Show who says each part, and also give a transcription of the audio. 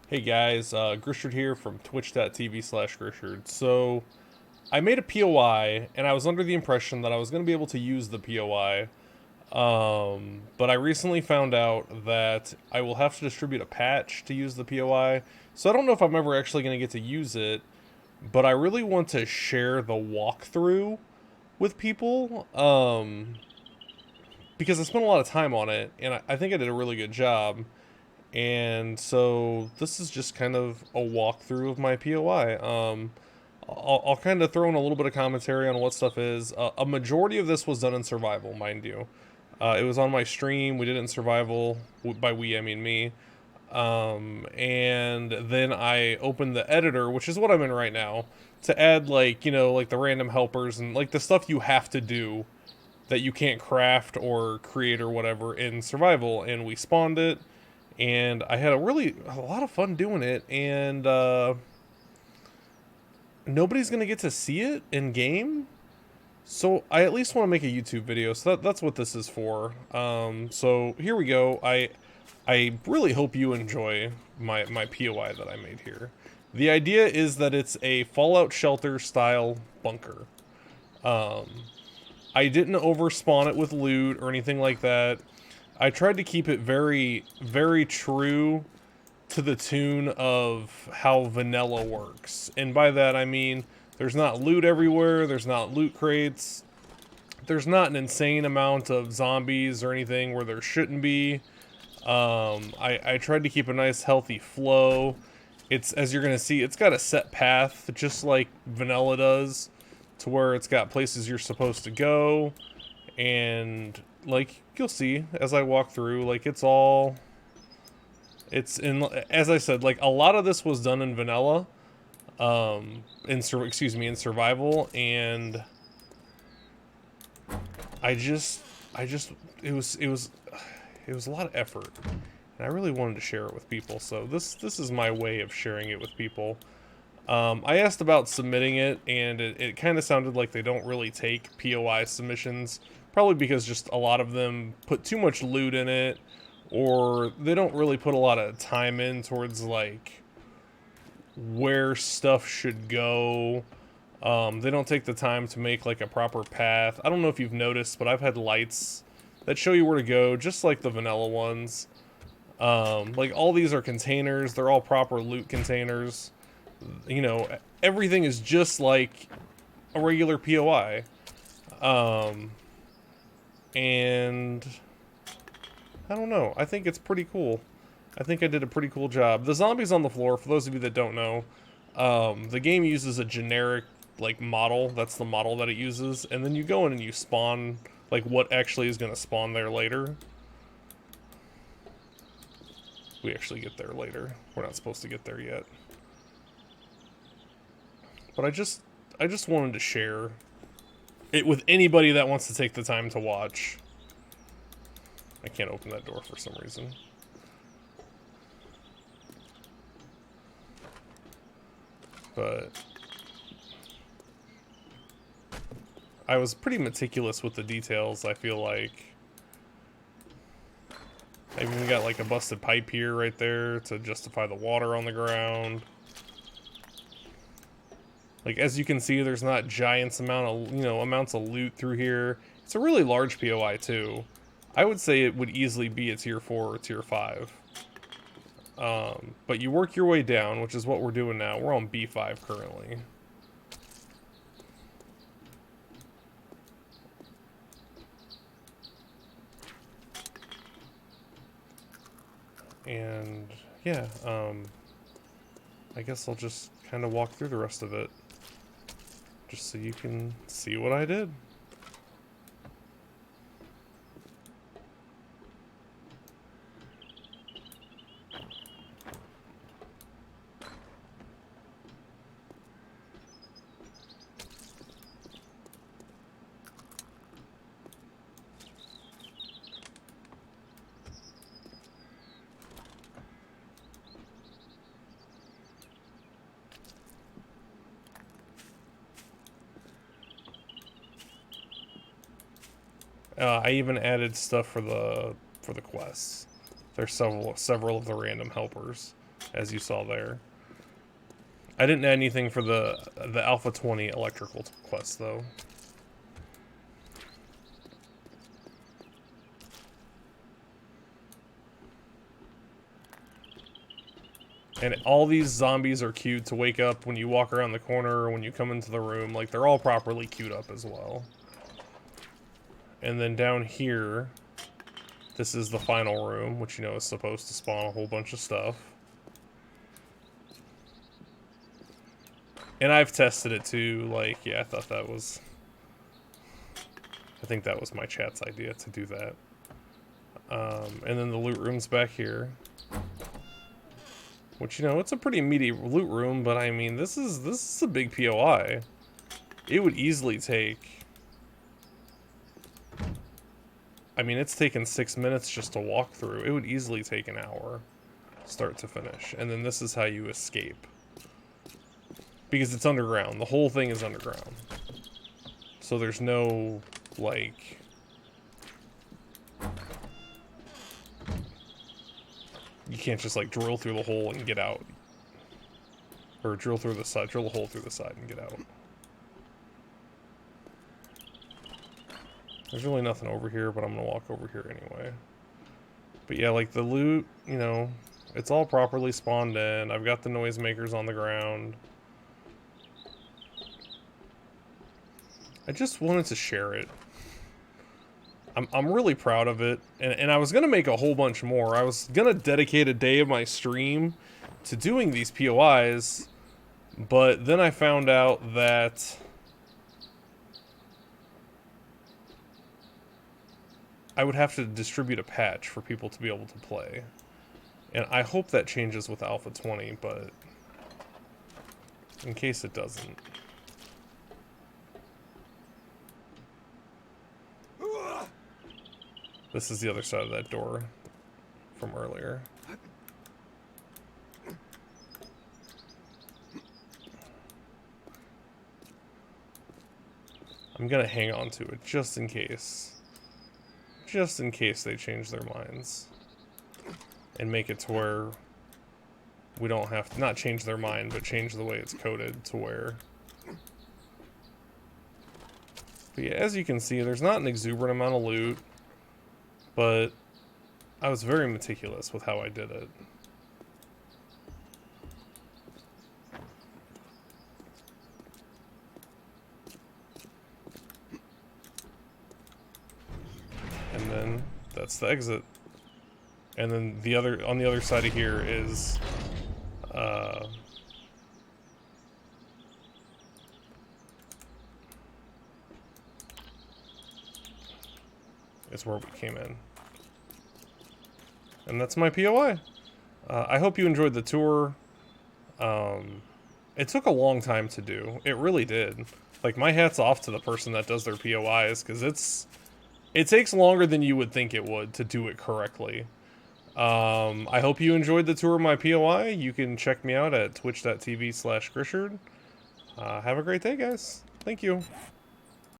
Speaker 1: Hey guys, Grishord here from twitch.tv/Grishord. So, I made a POI, and I was under the impression that I was going to be able to use the POI, but I recently found out that I will have to distribute a patch to use the POI, so I don't know if I'm ever actually going to get to use it, but I really want to share the walkthrough with people, because I spent a lot of time on it, and I think I did a really good job. And so this is just kind of a walkthrough of my POI. I'll kind of throw in a little bit of commentary on what stuff is. A majority of this was done in survival, mind you. It was on my stream. We did it in survival. By we, I mean me. And then I opened the editor, which is what I'm in right now, to add like the random helpers and like the stuff you have to do that you can't craft or create or whatever in survival. And we spawned it, and I had a lot of fun doing it, and nobody's gonna get to see it in game, so I at least want to make a YouTube video. So that's what this is for. So here we go. I really hope you enjoy my POI that I made here. The idea is that it's a Fallout shelter style bunker. Um, I didn't overspawn it with loot or anything like that. I tried to keep it very, very true to the tune of how vanilla works. And by that I mean there's not loot everywhere, there's not loot crates, there's not an insane amount of zombies or anything where there shouldn't be. I tried to keep a nice healthy flow. It's, as you're gonna see, it's got a set path just like vanilla does, to where it's got places you're supposed to go, and like you'll see as I walk through, like it's in, as I said, like a lot of this was done in vanilla, in survival, and I just it was a lot of effort, and I really wanted to share it with people. So this is my way of sharing it with people. I asked about submitting it, and it kind of sounded like they don't really take POI submissions, probably because just a lot of them put too much loot in it, or they don't really put a lot of time in towards like where stuff should go. They don't take the time to make like a proper path. I don't know if you've noticed, but I've had lights that show you where to go, just like the vanilla ones. Like all these are containers, they're all proper loot containers. You know, everything is just like a regular POI. And I don't know, I think it's pretty cool. I think I did a pretty cool job. The zombies on the floor, for those of you that don't know, the game uses a generic like model. That's the model that it uses, and then you go in and you spawn like what actually is going to spawn there later. We actually get there later. We're not supposed to get there yet. But I just wanted to share it with anybody that wants to take the time to watch. I can't open that door for some reason. But I was pretty meticulous with the details, I feel like. I even got like a busted pipe here right there to justify the water on the ground. Like, as you can see, there's not giants amounts of loot through here. It's a really large POI too. I would say it would easily be a tier 4 or tier 5. But you work your way down, which is what we're doing now. We're on B5 currently. And yeah, I guess I'll just kind of walk through the rest of it, just so you can see what I did. I even added stuff for the quests. There's several of the random helpers. as you saw there. I didn't add anything for the Alpha 20 electrical quest, though. And all these zombies are queued to wake up when you walk around the corner or when you come into the room. Like, they're all properly queued up as well. And then down here, this is the final room, which, you know, is supposed to spawn a whole bunch of stuff. And I've tested it too. Like, yeah, I thought that was... I think that was my chat's idea to do that. And then the loot room's back here. Which, you know, it's a pretty meaty loot room, but I mean, this is a big POI. It would easily take... I mean, it's taken 6 minutes just to walk through. It would easily take an hour, start to finish. And then this is how you escape. Because it's underground. The whole thing is underground. So there's no, like... You can't just, like, drill through the hole and get out. Or drill through the side, drill a hole through the side and get out. There's really nothing over here, but I'm gonna walk over here anyway. But yeah, like, the loot, you know, it's all properly spawned in. I've got the noisemakers on the ground. I just wanted to share it. I'm really proud of it, and I was gonna make a whole bunch more. I was gonna dedicate a day of my stream to doing these POIs, but then I found out that I would have to distribute a patch for people to be able to play. And I hope that changes with Alpha 20, but in case it doesn't. This is the other side of that door from earlier. I'm gonna hang on to it just in case. Just in case they change their minds. And make it to where we don't have to, not change their mind, but change the way it's coded to where. But yeah, as you can see, there's not an exuberant amount of loot. But I was very meticulous with how I did it. And then that's the exit. And then the other, on the other side of here is where we came in. And that's my POI. I hope you enjoyed the tour. It took a long time to do. It really did. Like, my hat's off to the person that does their POIs, because it takes longer than you would think it would to do it correctly. I hope you enjoyed the tour of my POI. You can check me out at twitch.tv/Grishord. Have a great day, guys. Thank you.